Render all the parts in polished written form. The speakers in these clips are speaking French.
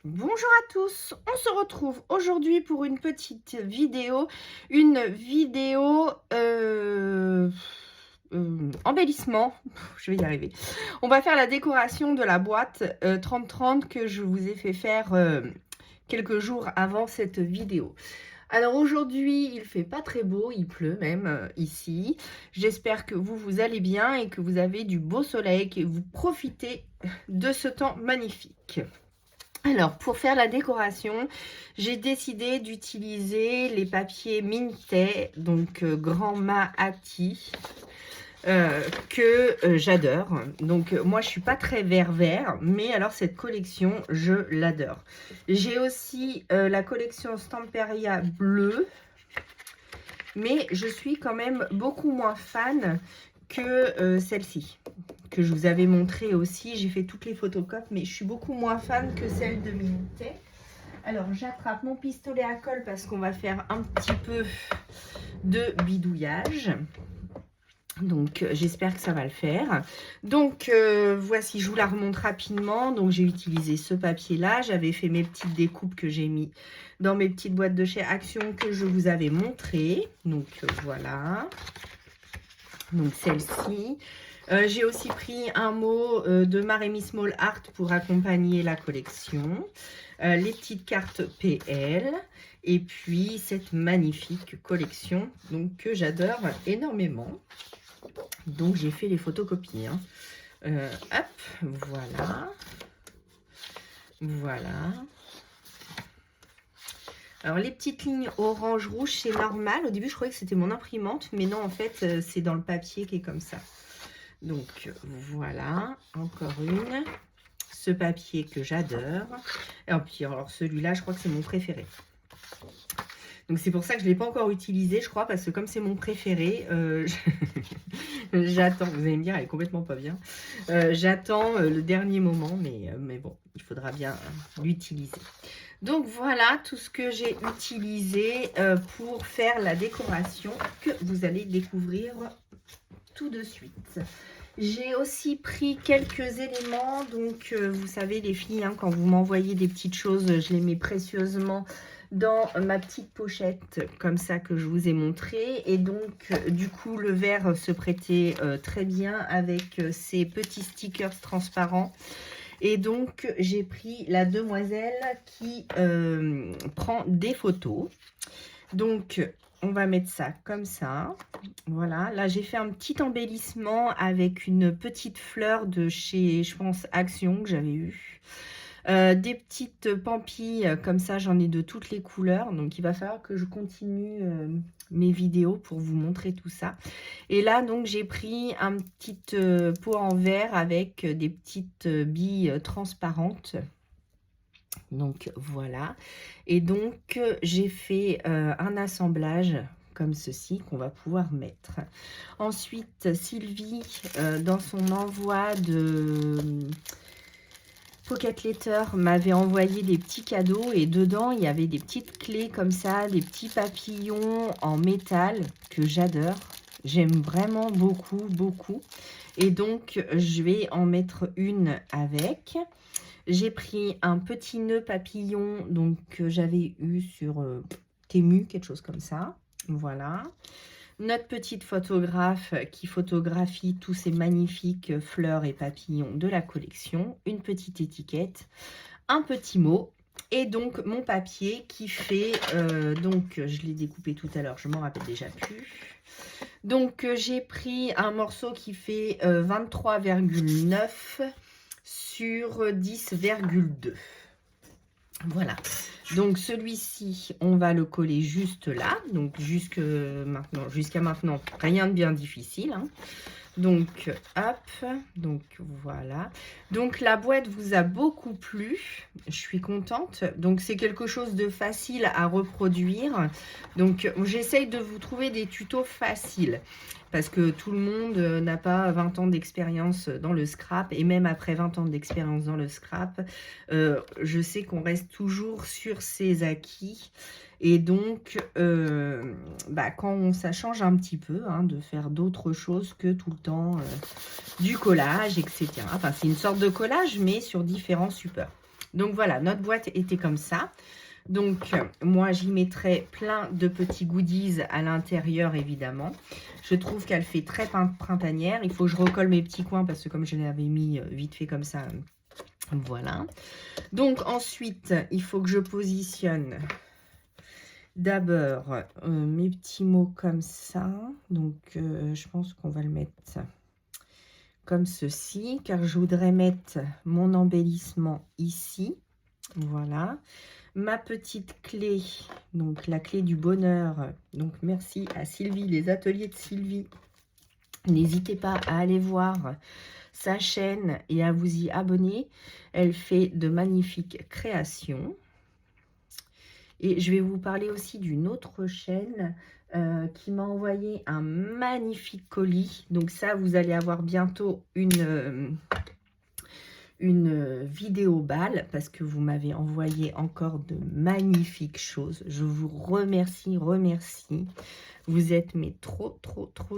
Bonjour à tous, on se retrouve aujourd'hui pour une petite vidéo, embellissement, je vais y arriver. On va faire la décoration de la boîte 3030 que je vous ai fait faire quelques jours avant cette vidéo. Alors aujourd'hui, il fait pas très beau, il pleut même ici. J'espère que vous allez bien et que vous avez du beau soleil, que vous profitez de ce temps magnifique. Alors, pour faire la décoration, j'ai décidé d'utiliser les papiers Minté, donc Grand Mahati, que j'adore. Donc, moi, je suis pas très vert, mais alors cette collection, je l'adore. J'ai aussi la collection Stamperia bleue, mais je suis quand même beaucoup moins fan que celle-ci, que je vous avais montré aussi. J'ai fait toutes les photocopies, mais je suis beaucoup moins fan que celle de Minté. Alors, j'attrape mon pistolet à colle parce qu'on va faire un petit peu de bidouillage. Donc, j'espère que ça va le faire. Donc, voici, je vous la remonte rapidement. Donc, j'ai utilisé ce papier-là. J'avais fait mes petites découpes que j'ai mis dans mes petites boîtes de chez Action que je vous avais montrées. Donc, voilà. Donc, celle-ci. J'ai aussi pris un mot de Maremy Small Art pour accompagner la collection. Les petites cartes PL. Et puis, cette magnifique collection donc, que j'adore énormément. Donc, j'ai fait les photocopies. Hein. Hop, voilà. Voilà. Alors, les petites lignes orange-rouge, c'est normal. Au début, je croyais que c'était mon imprimante. Mais non, en fait, c'est dans le papier qui est comme ça. Donc, voilà. Encore une. Ce papier que j'adore. Et puis, alors, celui-là, je crois que c'est mon préféré. Donc, c'est pour ça que je ne l'ai pas encore utilisé, je crois, parce que comme c'est mon préféré, j'attends. Vous allez me dire, elle est complètement pas bien. J'attends le dernier moment, mais bon, il faudra bien l'utiliser. Donc, voilà tout ce que j'ai utilisé pour faire la décoration que vous allez découvrir tout de suite. J'ai aussi pris quelques éléments. Donc, vous savez, les filles, hein, quand vous m'envoyez des petites choses, je les mets précieusement dans ma petite pochette comme ça que je vous ai montré. Et donc, du coup, le verre se prêtait très bien avec ces petits stickers transparents. Et donc, j'ai pris la demoiselle qui prend des photos. Donc, on va mettre ça comme ça. Voilà. Là, j'ai fait un petit embellissement avec une petite fleur de chez, je pense, Action que j'avais eu. Des petites pampilles comme ça, j'en ai de toutes les couleurs. Donc, il va falloir que je continue mes vidéos pour vous montrer tout ça. Et là, donc, j'ai pris un petit pot en verre avec des petites billes transparentes. Donc, voilà. Et donc, j'ai fait un assemblage comme ceci qu'on va pouvoir mettre. Ensuite, Sylvie, dans son envoi de Pocket Letter, m'avait envoyé des petits cadeaux et dedans, il y avait des petites clés comme ça, des petits papillons en métal que j'adore. J'aime vraiment beaucoup, beaucoup. Et donc, je vais en mettre une avec. J'ai pris un petit nœud papillon donc que j'avais eu sur Temu, quelque chose comme ça. Voilà. Notre petite photographe qui photographie tous ces magnifiques fleurs et papillons de la collection. Une petite étiquette, un petit mot. Et donc, mon papier qui fait... donc, je l'ai découpé tout à l'heure, je m'en rappelle déjà plus. Donc, j'ai pris un morceau qui fait 23,9 sur 10,2. Voilà. Donc, celui-ci, on va le coller juste là. Donc, jusqu'à maintenant, rien de bien difficile. Hein. Donc, hop. Donc, voilà. Donc, la boîte vous a beaucoup plu. Je suis contente. Donc, c'est quelque chose de facile à reproduire. Donc, j'essaye de vous trouver des tutos faciles. Parce que tout le monde n'a pas 20 ans d'expérience dans le scrap. Et même après 20 ans d'expérience dans le scrap, je sais qu'on reste toujours sur ses acquis. Et donc, quand ça change un petit peu, hein, de faire d'autres choses que tout le temps du collage, etc. Enfin, c'est une sorte de collage, mais sur différents supports. Donc voilà, notre boîte était comme ça. Donc moi j'y mettrai plein de petits goodies à l'intérieur évidemment. Je trouve qu'elle fait très printanière. Il faut que je recolle mes petits coins parce que comme je l'avais mis vite fait comme ça, voilà. Donc ensuite il faut que je positionne d'abord mes petits mots comme ça. Donc je pense qu'on va le mettre comme ceci, car je voudrais mettre mon embellissement ici. Voilà. Ma petite clé, donc la clé du bonheur. Donc merci à Sylvie, les ateliers de Sylvie. N'hésitez pas à aller voir sa chaîne et à vous y abonner. Elle fait de magnifiques créations. Et je vais vous parler aussi d'une autre chaîne qui m'a envoyé un magnifique colis. Donc ça, vous allez avoir bientôt une vidéo balle parce que vous m'avez envoyé encore de magnifiques choses. Je vous remercie. Vous êtes mais trop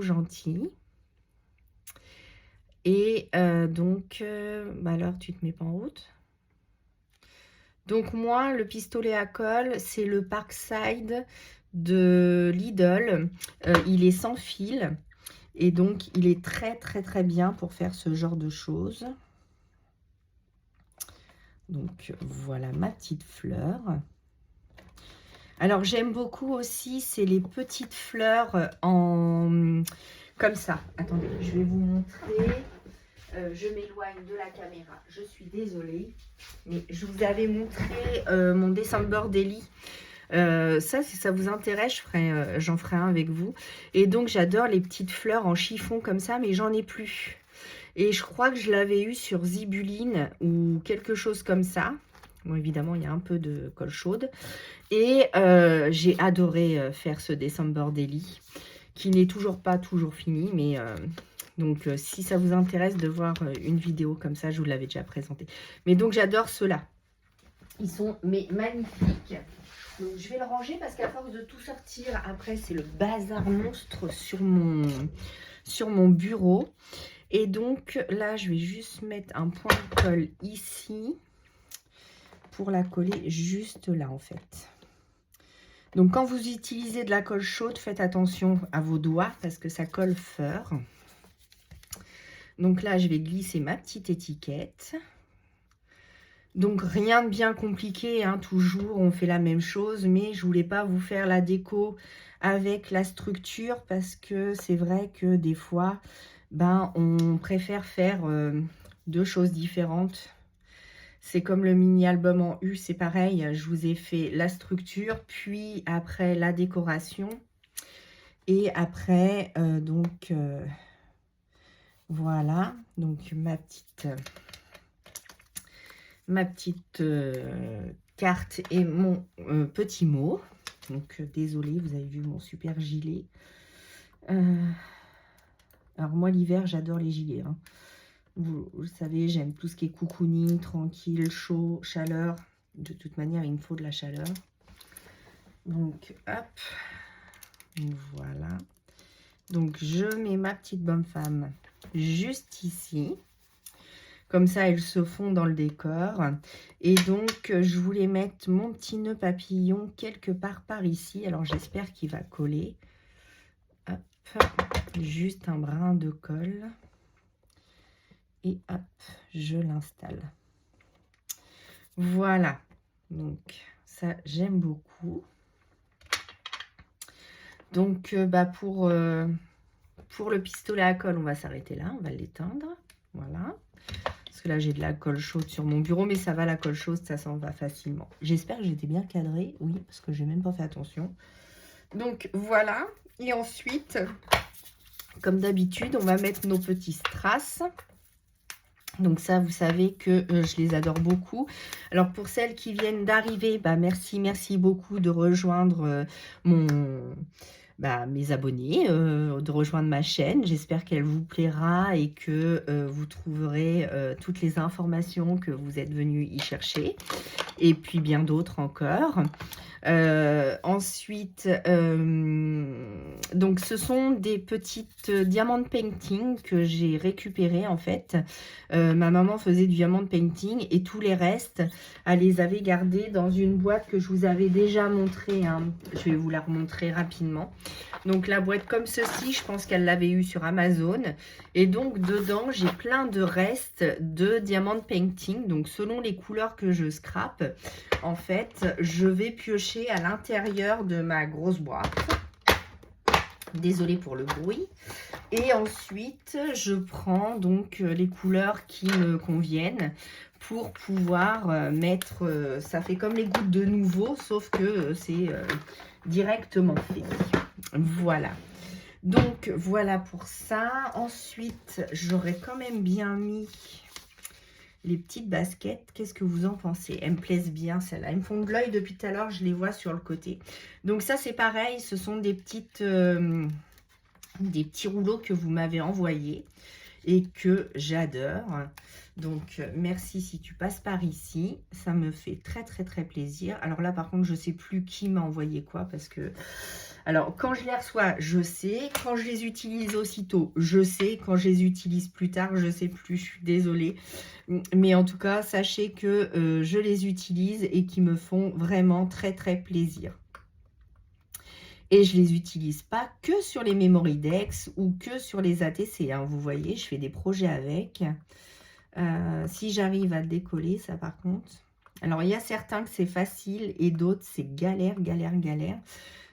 gentils. Et donc, bah alors tu te mets pas en route. Donc moi, le pistolet à colle, c'est le Parkside de Lidl. Il est sans fil et donc il est très bien pour faire ce genre de choses. Donc voilà ma petite fleur. Alors j'aime beaucoup aussi, c'est les petites fleurs en comme ça. Attendez, je vais vous montrer. Je m'éloigne de la caméra, je suis désolée. Mais je vous avais montré mon December Daily. Ça, si ça vous intéresse, j'en ferai un avec vous. Et donc j'adore les petites fleurs en chiffon comme ça, mais j'en ai plus. Et je crois que je l'avais eu sur Zibuline ou quelque chose comme ça. Bon, évidemment, il y a un peu de colle chaude. Et j'ai adoré faire ce December Daily, qui n'est toujours pas fini. Mais donc, si ça vous intéresse de voir une vidéo comme ça, je vous l'avais déjà présenté. Mais donc, j'adore ceux-là. Ils sont magnifiques. Donc, je vais le ranger parce qu'à force de tout sortir, après, c'est le bazar monstre sur mon bureau. Et donc là, je vais juste mettre un point de colle ici pour la coller juste là en fait. Donc quand vous utilisez de la colle chaude, faites attention à vos doigts parce que ça colle fort. Donc là, je vais glisser ma petite étiquette. Donc rien de bien compliqué, hein, toujours on fait la même chose, mais je voulais pas vous faire la déco avec la structure parce que c'est vrai que des fois... Ben, on préfère faire deux choses différentes. C'est comme le mini-album en U, c'est pareil. Je vous ai fait la structure, puis après la décoration. Et après, donc, voilà. Donc, ma petite carte et mon petit mot. Donc, désolée, vous avez vu mon super gilet. Alors moi, l'hiver, j'adore les gilets. Hein. Vous le savez, j'aime tout ce qui est cocooning, tranquille, chaud, chaleur. De toute manière, il me faut de la chaleur. Donc, hop. Voilà. Donc, je mets ma petite bonne femme juste ici. Comme ça, elles se font dans le décor. Et donc, je voulais mettre mon petit nœud papillon quelque part par ici. Alors, j'espère qu'il va coller. Hop. Juste un brin de colle et hop, je l'installe. Voilà, donc ça j'aime beaucoup. Donc bah pour le pistolet à colle, on va s'arrêter là, on va l'éteindre. Voilà, parce que là j'ai de la colle chaude sur mon bureau, mais ça va, la colle chaude, ça s'en va facilement. J'espère que j'étais bien cadrée, oui, parce que j'ai même pas fait attention. Donc voilà, et ensuite... Comme d'habitude, on va mettre nos petits strass. Donc ça, vous savez que je les adore beaucoup. Alors pour celles qui viennent d'arriver, bah merci beaucoup de rejoindre mes abonnés, de rejoindre ma chaîne. J'espère qu'elle vous plaira et que vous trouverez toutes les informations que vous êtes venus y chercher. Et puis bien d'autres encore. Ensuite, donc ce sont des petites diamant painting que j'ai récupérées en fait. Ma maman faisait du diamant painting et tous les restes, elle les avait gardés dans une boîte que je vous avais déjà montré, hein. Je vais vous la remontrer rapidement. Donc la boîte comme ceci, je pense qu'elle l'avait eu sur Amazon. Et donc dedans, j'ai plein de restes de diamant painting. Donc selon les couleurs que je scrape, en fait, je vais piocher à l'intérieur de ma grosse boîte. Désolée pour le bruit. Et ensuite, je prends donc les couleurs qui me conviennent pour pouvoir mettre... ça fait comme les gouttes de nouveau, sauf que c'est directement fait. Voilà. Donc, voilà pour ça. Ensuite, j'aurais quand même bien mis les petites baskets. Qu'est-ce que vous en pensez? Elles me plaisent bien, celles-là. Elles me font de l'œil depuis tout à l'heure. Je les vois sur le côté. Donc, ça, c'est pareil. Ce sont des petites... des petits rouleaux que vous m'avez envoyés et que j'adore. Donc, merci si tu passes par ici. Ça me fait très, très, très plaisir. Alors là, par contre, je ne sais plus qui m'a envoyé quoi parce que... Alors, quand je les reçois, je sais. Quand je les utilise aussitôt, je sais. Quand je les utilise plus tard, je ne sais plus. Je suis désolée. Mais en tout cas, sachez que je les utilise et qui me font vraiment très, très plaisir. Et je ne les utilise pas que sur les Memory Dex ou que sur les ATC. Hein. Vous voyez, je fais des projets avec. Si j'arrive à le décoller, ça par contre. Alors, il y a certains que c'est facile et d'autres, c'est galère, galère, galère.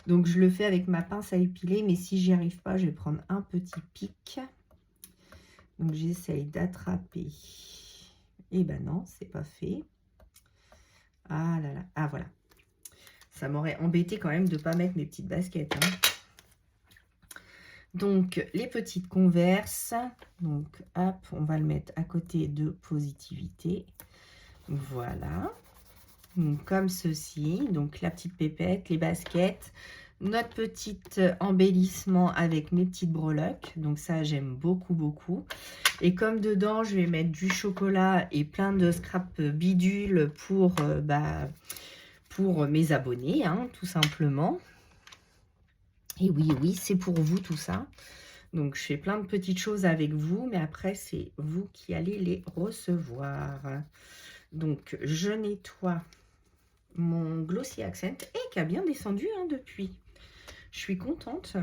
Donc, je le fais avec ma pince à épiler. Mais si j'y arrive pas, je vais prendre un petit pic. Donc, j'essaye d'attraper. Et ben non, c'est pas fait. Ah là là. Ah, voilà. Ça m'aurait embêté quand même de ne pas mettre mes petites baskets. Hein. Donc, les petites converses. Donc, hop, on va le mettre à côté de positivité. Voilà. Donc, comme ceci. Donc, la petite pépette, les baskets. Notre petit embellissement avec mes petites breloques. Donc, ça, j'aime beaucoup, beaucoup. Et comme dedans, je vais mettre du chocolat et plein de scrap bidules pour mes abonnés, hein, tout simplement. Et oui, oui, c'est pour vous tout ça. Donc, je fais plein de petites choses avec vous, mais après, c'est vous qui allez les recevoir. Donc, je nettoie mon Glossy Accent et qui a bien descendu hein, depuis. Je suis contente.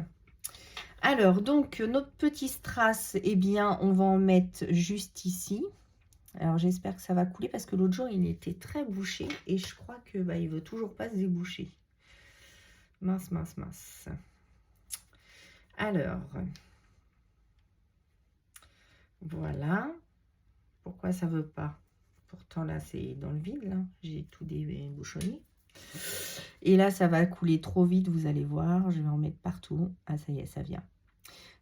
Alors, donc, notre petit strass, eh bien, on va en mettre juste ici. Alors, j'espère que ça va couler parce que l'autre jour, il était très bouché et je crois que il veut toujours pas se déboucher. Mince, mince, mince. Alors, voilà. Pourquoi ça veut pas? Pourtant, là, c'est dans le vide. J'ai tout débouchonné. Et là, ça va couler trop vite, vous allez voir. Je vais en mettre partout. Ah, ça y est, ça vient.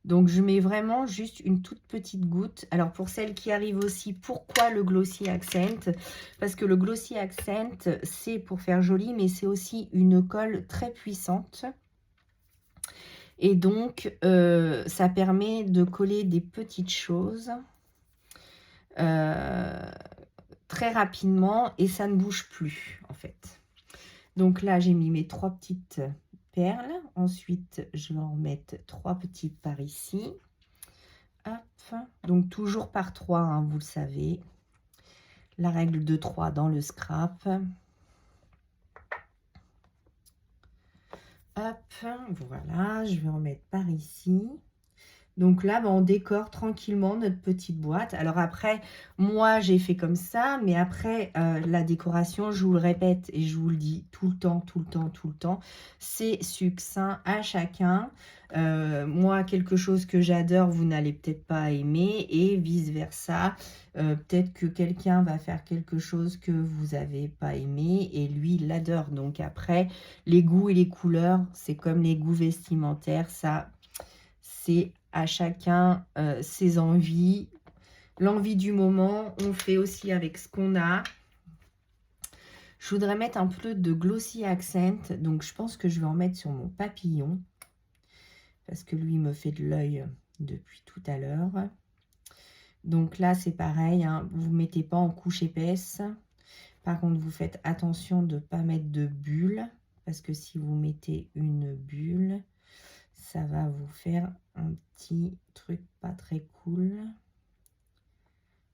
Donc, je mets vraiment juste une toute petite goutte. Alors, pour celles qui arrivent aussi, pourquoi le Glossy Accent? Parce que le Glossy Accent, c'est pour faire joli, mais c'est aussi une colle très puissante. Et donc, ça permet de coller des petites choses très rapidement et ça ne bouge plus, en fait. Donc là, j'ai mis mes 3 petites perles. Ensuite, je vais en mettre 3 petites par ici. Hop. Donc, toujours par 3, hein, vous le savez. La règle de 3 dans le scrap. Hop, voilà, je vais en mettre par ici. Donc là, on décore tranquillement notre petite boîte. Alors après, moi, j'ai fait comme ça. Mais après, la décoration, je vous le répète et je vous le dis tout le temps, tout le temps, tout le temps. C'est succinct à chacun. Moi, quelque chose que j'adore, vous n'allez peut-être pas aimer. Et vice-versa. Peut-être que quelqu'un va faire quelque chose que vous n'avez pas aimé. Et lui, il l'adore. Donc après, les goûts et les couleurs, c'est comme les goûts vestimentaires. Ça, c'est à chacun ses envies, l'envie du moment. On fait aussi avec ce qu'on a. Je voudrais mettre un peu de Glossy Accent. Donc, je pense que je vais en mettre sur mon papillon. Parce que lui me fait de l'œil depuis tout à l'heure. Donc là, c'est pareil. Hein, vous ne mettez pas en couche épaisse. Par contre, vous faites attention de ne pas mettre de bulles. parce que si vous mettez une bulle, ça va vous faire un petit truc pas très cool.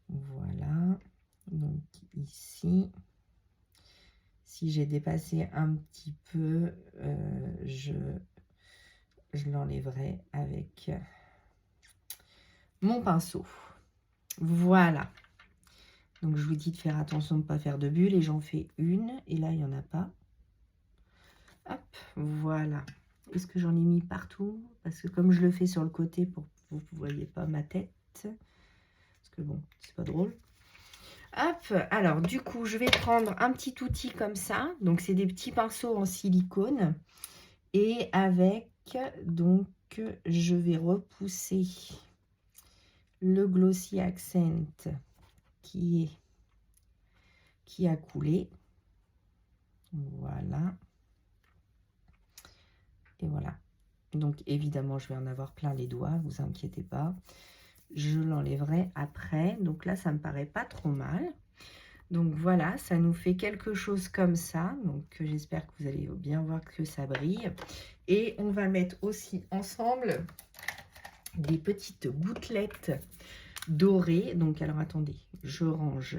Voilà, donc ici, si j'ai dépassé un petit peu, je l'enlèverai avec mon pinceau. Voilà. Donc, je vous dis de faire attention de ne pas faire de bulles. Et j'en fais une. Et là, il n'y en a pas. Hop, voilà. Est-ce que j'en ai mis partout? Parce que comme je le fais sur le côté, pour que vous ne voyez pas ma tête. Parce que bon, c'est pas drôle. Hop, alors du coup, je vais prendre un petit outil comme ça. Donc, c'est des petits pinceaux en silicone. Et avec, donc, je vais repousser le Glossy Accent qui a coulé. Voilà. Et voilà. Donc, évidemment, je vais en avoir plein les doigts, vous inquiétez pas. Je l'enlèverai après. Donc là, ça me paraît pas trop mal. Donc voilà, ça nous fait quelque chose comme ça. Donc j'espère que vous allez bien voir que ça brille. Et on va mettre aussi ensemble des petites gouttelettes dorées. Donc alors attendez, je range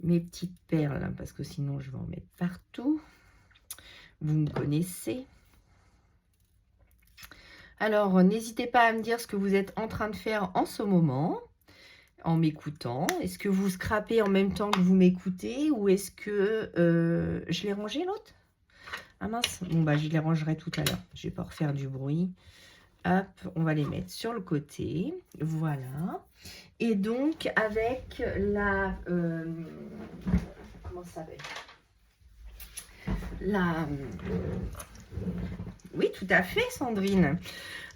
mes petites perles parce que sinon je vais en mettre partout. Vous me connaissez. Alors n'hésitez pas à me dire ce que vous êtes en train de faire en ce moment. En m'écoutant. Est-ce que vous scrapez en même temps que vous m'écoutez ou est-ce que je l'ai rangé l'autre? Ah mince, bon bah je les rangerai tout à l'heure. Je vais pas refaire du bruit. Hop, on va les mettre sur le côté. Voilà. Et donc avec la comment ça s'appelle? Oui, tout à fait, Sandrine.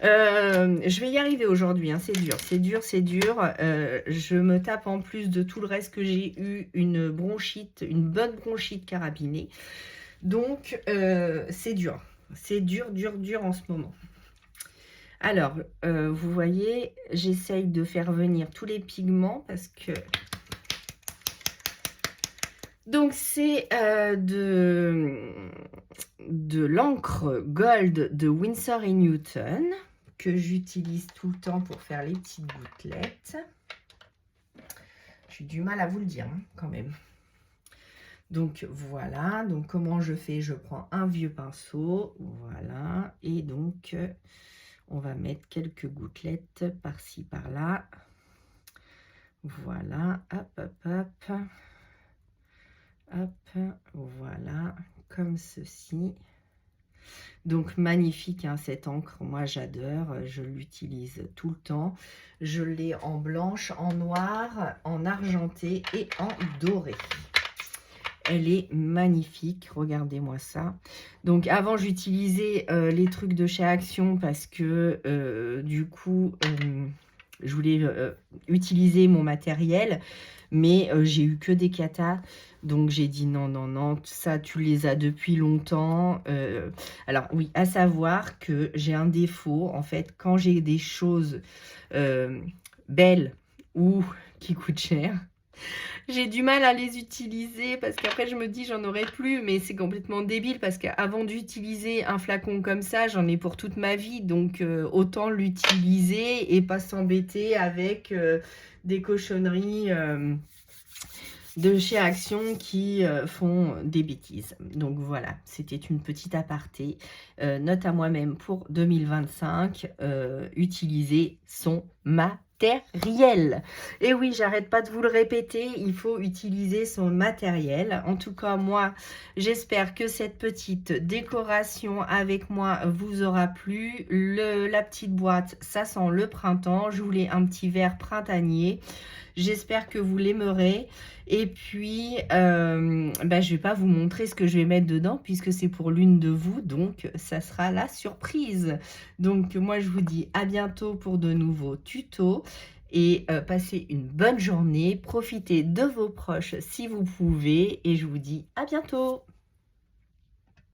Je vais y arriver aujourd'hui, hein. C'est dur, c'est dur, c'est dur. Je me tape en plus de tout le reste que j'ai eu une bronchite, une bonne bronchite carabinée. Donc, c'est dur. C'est dur, dur, dur en ce moment. Alors, vous voyez, j'essaye de faire venir tous les pigments parce que... Donc, c'est de l'encre gold de Winsor & Newton que j'utilise tout le temps pour faire les petites gouttelettes. J'ai du mal à vous le dire, hein, quand même. Donc, voilà. Donc, comment je fais? Je prends un vieux pinceau. Voilà. Et donc, on va mettre quelques gouttelettes par-ci, par-là. Voilà. Hop, hop, hop. Hop, voilà, comme ceci. Donc magnifique, hein, cette encre, moi j'adore, je l'utilise tout le temps. Je l'ai en blanche, en noir, en argenté et en doré. Elle est magnifique, regardez-moi ça. Donc avant j'utilisais les trucs de chez Action parce que du coup je voulais utiliser mon matériel. Mais j'ai eu que des catas, donc j'ai dit non, non, non, ça tu les as depuis longtemps. Alors oui, à savoir que j'ai un défaut, en fait, quand j'ai des choses belles ou qui coûtent cher, j'ai du mal à les utiliser parce qu'après je me dis j'en aurai plus, mais c'est complètement débile parce qu'avant d'utiliser un flacon comme ça, j'en ai pour toute ma vie, donc autant l'utiliser et pas s'embêter avec des cochonneries de chez Action qui font des bêtises. Donc voilà, c'était une petite aparté. Note à moi-même pour 2025, utiliser son matériel. Et oui, j'arrête pas de vous le répéter, il faut utiliser son matériel. En tout cas, moi, j'espère que cette petite décoration avec moi vous aura plu. La petite boîte, ça sent le printemps. Je voulais un petit verre printanier. J'espère que vous l'aimerez. Et puis, je vais pas vous montrer ce que je vais mettre dedans puisque c'est pour l'une de vous. Donc, ça sera la surprise. Donc, moi, je vous dis à bientôt pour de nouveaux tutos. Et passez une bonne journée. Profitez de vos proches si vous pouvez. Et je vous dis à bientôt.